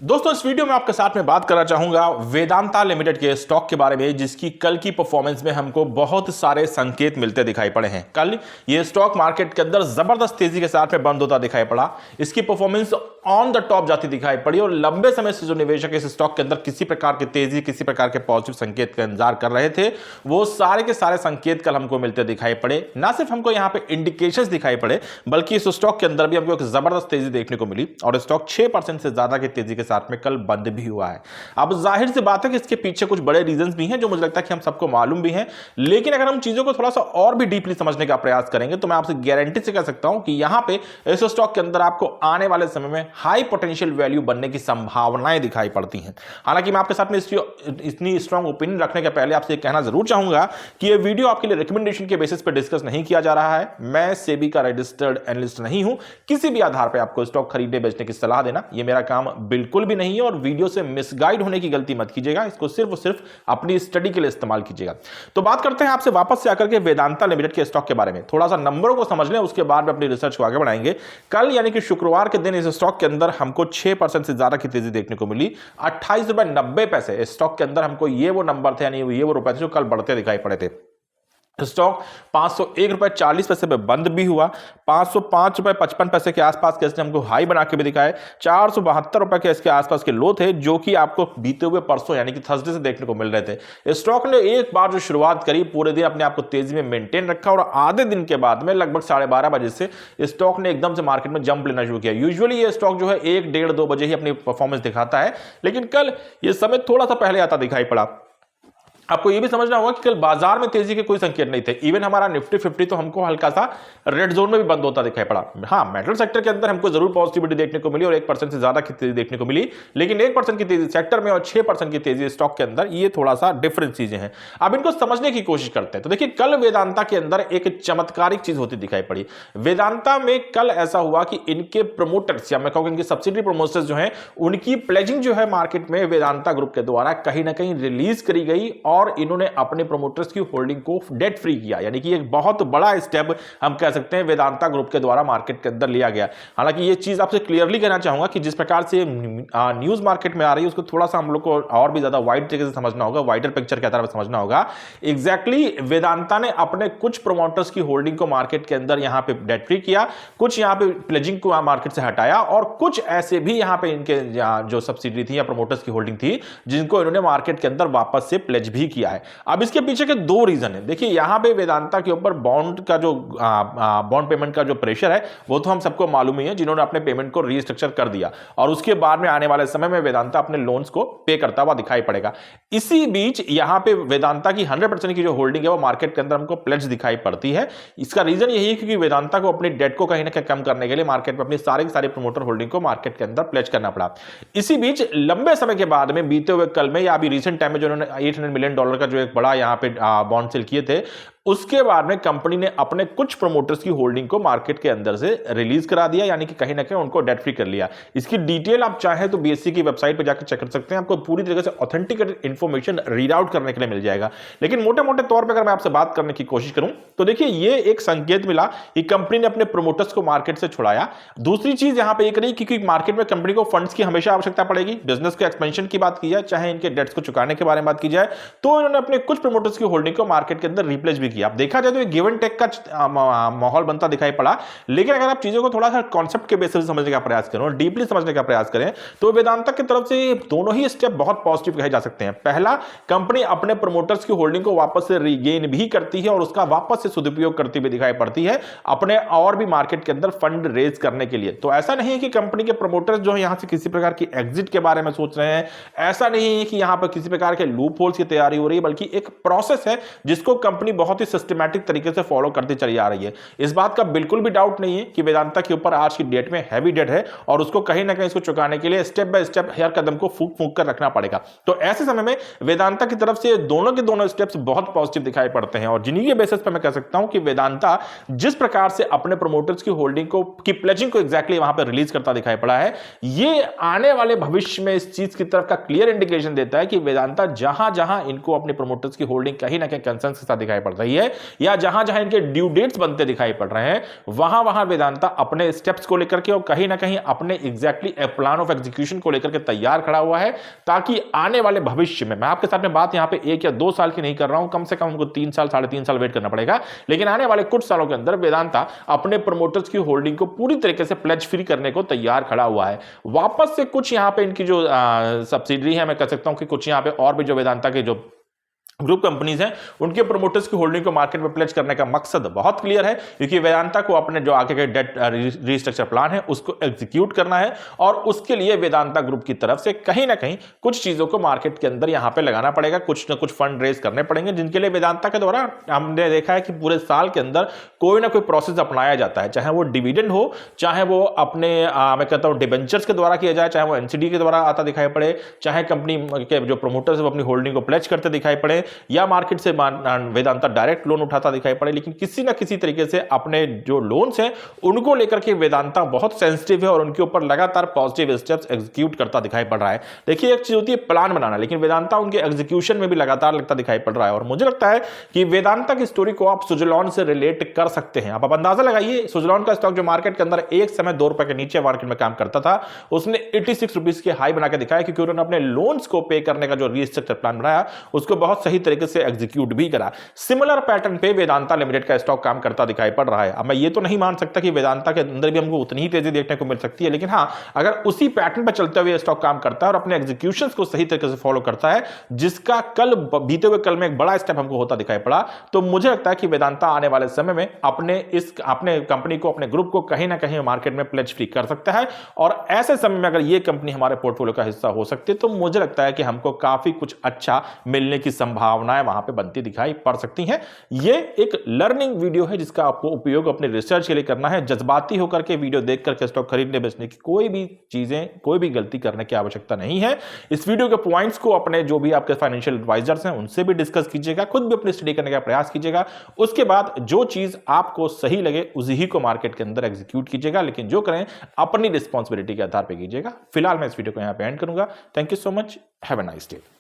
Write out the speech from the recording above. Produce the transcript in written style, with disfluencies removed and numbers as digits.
दोस्तों इस वीडियो में आपके साथ में बात करना चाहूंगा वेदांता लिमिटेड के स्टॉक के बारे में, जिसकी कल की परफॉर्मेंस में हमको बहुत सारे संकेत मिलते दिखाई पड़े हैं। कल ये स्टॉक मार्केट के अंदर जबरदस्त तेजी के साथ में बंद होता दिखाई पड़ा। इसकी परफॉर्मेंस ऑन द टॉप जाती दिखाई पड़ी और लंबे समय से जो निवेशक इस स्टॉक के अंदर किसी प्रकार की तेजी, किसी प्रकार के पॉजिटिव संकेत का इंतजार कर रहे थे, वो सारे के सारे संकेत कल हमको मिलते दिखाई पड़े। ना सिर्फ हमको यहां पे इंडिकेशंस दिखाई पड़े, बल्कि इस स्टॉक के अंदर भी हमको एक जबरदस्त तेजी देखने को मिली और स्टॉक 6% से ज्यादा की तेजी के साथ में कल बंद भी हुआ है। अब जाहिर सी बात है कि इसके पीछे कुछ बड़े रीजंस भी हैं जो मुझे लगता है कि हम सबको मालूम भी हैं, लेकिन अगर हम चीजों को थोड़ा सा और भी डीपली समझने का प्रयास करेंगे तो मैं आपसे गारंटी से कह सकता हूं कि यहां पे इस स्टॉक के अंदर आपको आने वाले समय में हाई पोटेंशियल वैल्यू बनने की संभावनाएं दिखाई पड़ती हैं। हालांकि मैं आपके साथ में इतनी स्ट्रांग ओपिनियन रखने के पहले आपसे कहना जरूर चाहूंगा कि यह वीडियो आपके लिए रिकमेंडेशन के बेसिस पर डिस्कस नहीं किया जा रहा है। मैं सेबी का रजिस्टर्ड एनालिस्ट नहीं हूं। किसी भी आधार पर आपको स्टॉक खरीदने बेचने की सलाह देना यह मेरा काम बिल्कुल भी नहीं है और वीडियो से मिसगाइड होने की गलती मत कीजिएगा। इसको सिर्फ और सिर्फ अपनी स्टडी के लिए इस्तेमाल कीजिएगा। तो बात करते हैं आपसे वापस से आकर के वेदांता लिमिटेड के स्टॉक के बारे में। थोड़ा सा नंबरों को समझ लें, उसके बाद में अपनी रिसर्च को आगे बढ़ाएंगे। कल यानी कि शुक्रवार के दिन इस स्टॉक के अंदर हमको 6% से ज्यादा की तेजी देखने को मिली। 28.90 इस स्टॉक के अंदर हमको ये वो नंबर थे, यानी ये वो रुपए थे जो कल बढ़ते दिखाई पड़े थे। स्टॉक 501 रुपए 40 पैसे पे बंद भी हुआ। 505 रुपए 55 पैसे के आसपास के इसने हमको हाई बना के भी दिखाए। 472 रुपए के इसके आसपास के लो थे, जो कि आपको बीते हुए परसों यानी कि थर्सडे से देखने को मिल रहे थे। स्टॉक ने एक बार जो शुरुआत करी, पूरे दिन अपने आप को तेजी में मेंटेन रखा और आधे दिन के बाद में लगभग 12:30 बजे से स्टॉक ने एकदम से मार्केट में जंप लेना शुरू किया। यूजुअली ये स्टॉक जो है 1, 1:30, 2 बजे ही अपनी परफॉर्मेंस दिखाता है, लेकिन कल ये समय थोड़ा सा पहले आता दिखाई पड़ा। आपको यह भी समझना होगा कि कल बाजार में तेजी के कोई संकेत नहीं थे। इवन हमारा निफ्टी 50 तो हमको हल्का सा रेड जोन में भी बंद होता दिखाई पड़ा। हाँ, मेटल सेक्टर के अंदर हमको जरूर पॉजिटिविटी देखने को मिली और 1% से ज्यादा की तेजी देखने को मिली, लेकिन 1% की तेजी सेक्टर में और 6% की तेजी स्टॉक के अंदर, ये थोड़ा सा डिफरेंट चीजें हैं। अब इनको समझने की कोशिश करते हैं। तो देखिए, कल वेदांता के अंदर एक चमत्कारिक चीज होती दिखाई पड़ी। वेदांता में कल ऐसा हुआ कि इनके प्रमोटर्स, या मैं कहूंगा इनके सब्सिडरी प्रमोटर्स जो हैं, उनकी प्लेजिंग जो है मार्केट में वेदांता ग्रुप के द्वारा कहीं ना कहीं रिलीज करी गई और इन्होंने अपने प्रमोटर्स की होल्डिंग को डेट फ्री किया। यानी कि एक बहुत बड़ा स्टेप हम कह सकते हैं वेदांता ग्रुप के द्वारा मार्केट के अंदर लिया गया। हालांकि ये चीज आपसे क्लियरली कहना चाहूंगा कि जिस प्रकार से न्यूज मार्केट में आ रही है, उसको थोड़ा सा हम लोग को और भी ज्यादा वाइड तरीके से समझना होगा, वाइडर पिक्चर के आधार पर समझना होगा। एग्जैक्टली वेदांता ने अपने कुछ प्रमोटर्स की होल्डिंग को मार्केट के अंदर यहां पे डेट फ्री किया, कुछ यहां पे प्लेजिंग को मार्केट से हटाया और कुछ ऐसे भी यहां पे इनके जो सब्सिडरी थी या प्रमोटर्स की होल्डिंग थी, जिनको इन्होंने मार्केट के अंदर वापस से प्लेज भी किया है। अब इसके पीछे के दो रीजन है। देखिए, यहां पे वेदांता के ऊपर बॉन्ड का जो बॉन्ड पेमेंट का जो प्रेशर है, वो तो हम सबको मालूम ही है, जिन्होंने अपने पेमेंट को रीस्ट्रक्चर कर दिया और उसके बाद में आने वाले समय में वेदांता अपने लोन्स को पे करता हुआ दिखाई पड़ेगा। इसी बीच यहां पे वेदांता की 100% की जो होल्डिंग है वो मार्केट के अंदर हमको प्लेज दिखाई पड़ती है। इसका रीजन यही है क्योंकि वेदांता को अपनी डेट को कहीं ना कहीं कम करने के लिए मार्केट में अपनी सारे के सारे प्रमोटर होल्डिंग को मार्केट के अंदर प्लेज करना पड़ा। इसी बीच लंबे समय के बाद में, बीते हुए कल में या अभी रिसेंट टाइम में, जो उन्होंने $800 मिलियन का जो एक बड़ा यहां पे बॉन्ड सेल किए थे, उसके बाद में कंपनी ने अपने कुछ प्रमोटर्स की होल्डिंग को मार्केट के अंदर से रिलीज करा दिया, यानी कि कहीं ना कहीं उनको डेट फ्री कर लिया। इसकी डिटेल आप चाहें तो बीएससी की वेबसाइट पर जाकर चेक कर सकते हैं। आपको पूरी तरीके से ऑथेंटिकेटेड इंफॉर्मेशन रीड आउट करने के लिए मिल जाएगा। लेकिन मोटे मोटे तौर पर अगर मैं आपसे बात करने की कोशिश करूं तो देखिए, ये एक संकेत मिला कि कंपनी ने अपने प्रमोटर्स को मार्केट से छुड़ाया। दूसरी चीज यहां पर एक रही क्योंकि मार्केट में कंपनी को फंड्स की हमेशा आवश्यकता पड़ेगी। बिजनेस के एक्सपेंशन की बात की जाए, चाहे इनके डेट्स को चुकाने के बारे में बात की जाए, तो इन्होंने अपने कुछ प्रमोटर्स की होल्डिंग को मार्केट के अंदर रिप्लेस भी किया। अब देखा जाए तो गिव एंड टेक का माहौल बनता दिखाई पड़ा, लेकिन अगर आप चीजों को थोड़ा सा कॉन्सेप्ट के बेसिस समझने का प्रयास करें और डीपली समझने का प्रयास करें तो वेदांता की तरफ से दोनों ही स्टेप बहुत पॉजिटिव कहे जा सकते हैं। पहला, कंपनी अपने प्रमोटर्स की होल्डिंग को वापस से रीगेन भी करती है और उसका वापस से सदुपयोग करती हुई दिखाई पड़ती है अपने और भी मार्केट के अंदर फंड रेज करने के लिए। तो ऐसा नहीं है कि कंपनी के प्रमोटर्स जो है यहां से किसी प्रकार की एग्जिट के बारे में सोच रहे हैं, ऐसा नहीं है कि यहां पर किसी प्रकार के लूप होल्स की तैयारी हो रही है, बल्कि एक प्रोसेस है जिसको कंपनी बहुत ही सिस्टमैटिक तरीके से फॉलो करती चली आ रही है। इस बात का बिल्कुल भी डाउट नहीं है कि वेदांता के ऊपर आज की डेट में हैवी डेट है और उसको कहीं ना कहीं इसको चुकाने के लिए स्टेप बाय स्टेप हर कदम को फूंक फूंक कर रखना पड़ेगा। तो ऐसे समय में वेदांता की तरफ से दोनों के दोनों स्टेप्स बहुत पॉजिटिव दिखाई पड़ते हैं और जिन्हीं के बेसिस पर मैं कह सकता हूं कि वेदांता जिस प्रकार से अपने प्रमोटर्स की होल्डिंग को की प्लेजिंग को एग्जैक्टली वहां पर रिलीज करता दिखाई पड़ा है, ये आने वाले भविष्य में इस चीज की तरफ का क्लियर इंडिकेशन देता है कि वेदांता जहां जहां इनको अपने प्रमोटर्स की होल्डिंग कहीं ना कहीं कंसर्न के साथ दिखाई पड़ रही रही है या जहां जहां इनके ड्यू डेट्स बनते दिखाई पड़ रहे हैं, वहां वहां वेदांता अपने स्टेप्स को लेकर के और कहीं ना कहीं अपने एग्जैक्टली प्लान ऑफ एग्जीक्यूशन को लेकर के तैयार खड़ा हुआ है, ताकि आने वाले भविष्य में, मैं आपके साथ में बात यहां पे 1 या 2 साल की नहीं कर रहा हूं, कम से कम हमको 3 साल 3.5 साल वेट करना पड़ेगा, लेकिन आने वाले कुछ सालों के अंदर वेदांता अपने प्रमोटर्स की होल्डिंग को पूरी तरीके से प्लेज फ्री करने को तैयार खड़ा हुआ है। वापस से कुछ यहां पे इनकी जो सब्सिडरी है, मैं कह सकता हूं कि कुछ यहां पे और भी जो वेदांता के जो ग्रुप कंपनीज हैं, उनके प्रमोटर्स की होल्डिंग को मार्केट में प्लेज करने का मकसद बहुत क्लियर है, क्योंकि वेदांता को अपने जो आगे के डेट रिस्ट्रक्चर प्लान है उसको एग्जीक्यूट करना है, और उसके लिए वेदांता ग्रुप की तरफ से कहीं ना कहीं कुछ चीजों को मार्केट के अंदर यहां पे लगाना पड़ेगा, कुछ ना कुछ फंड रेज करने पड़ेंगे, जिनके लिए वेदांता के द्वारा हमने देखा है कि पूरे साल के अंदर कोई ना कोई प्रोसेस अपनाया जाता है, चाहे वो डिविडेंड हो, चाहे वो अपने मैं कहता हूं डिबेंचर्स के द्वारा किया जाए, चाहे वो एनसीडी के द्वारा आता दिखाई पड़े, चाहे कंपनी के जो प्रमोटर्स है वो अपनी होल्डिंग को प्लेज करते दिखाई पड़े, या मार्केट से वेदांता डायरेक्ट लोन उठाता दिखाई पड़े, लेकिन किसी ना किसी तरीके से अपने जो लोन्स हैं उनको लेकर के वेदांता बहुत सेंसिटिव है और उनके ऊपर लगातार पॉजिटिव स्टेप्स एग्जीक्यूट करता दिखाई पड़ रहा है। देखिए, एक चीज होती है प्लान बनाना, लेकिन वेदांता उनके एग्जीक्यूशन में भी लगातार लगता दिखाई पड़ रहा है, और मुझे लगता है कि वेदांता की स्टोरी को आप सुजलॉन से रिलेट कर सकते हैं। आप अंदाजा लगाइए, सुजलॉन का स्टॉक जो मार्केट के अंदर एक समय 2 रुपए के नीचे मार्केट में काम करता था, उसने 86 रुपीज के हाई बना के दिखाया, क्योंकि उन्होंने अपने लोन्स को पे करने का जो रीस्ट्रक्चर प्लान बनाया उसको बहुत सही तरीके से एग्जीक्यूट भी करा। सिमिलर पैटर्न पे वेदांता लिमिटेड का स्टॉक काम करता दिखाई पड़ रहा है। अब मैं ये तो नहीं मान सकता कि वेदांता के अंदर भी हमको उतनी ही तेजी देखने को मिल सकती है, लेकिन हां, अगर उसी पैटर्न पर चलते हुए स्टॉक काम करता है और अपने एग्जीक्यूशंस को सही तरीके से फॉलो करता है, जिसका कल बीते हुए कल में एक बड़ा स्टेप हमको होता दिखाई पड़ा, तो मुझे लगता है कि वेदांता आने वाले समय में अपने कंपनी को, अपने ग्रुप को कहीं ना कहीं मार्केट में प्लेज फ्री कर सकता है, और ऐसे समय में अगर ये कंपनी हमारे पोर्टफोलियो का हिस्सा हो सकती है, तो मुझे लगता है कि हमको काफी कुछ अच्छा मिलने की संभावनाएं वहां पे बनती दिखाई पड़ सकती हैं। ये एक लर्निंग वीडियो है जिसका आपको उपयोग अपने रिसर्च के लिए करना है। जज्बाती होकर के वीडियो देख करके स्टॉक खरीदने बेचने की कोई भी गलती करने की आवश्यकता नहीं है। इस वीडियो के पॉइंट्स को अपने जो भी आपके फाइनेंशियल एडवाइजर्स हैं उनसे भी डिस्कस कीजिएगा, खुद भी अपनी स्टडी करने का प्रयास कीजिएगा। उसके बाद जो चीज आपको सही लगे उसी को मार्केट के अंदर एग्जीक्यूट कीजिएगा, लेकिन जो करें अपनी रिस्पॉन्सिबिलिटी के आधार पर कीजिएगा। फिलहाल मैं इस वीडियो को यहां पे एंड करूंगा। Thank you so much, have a nice day.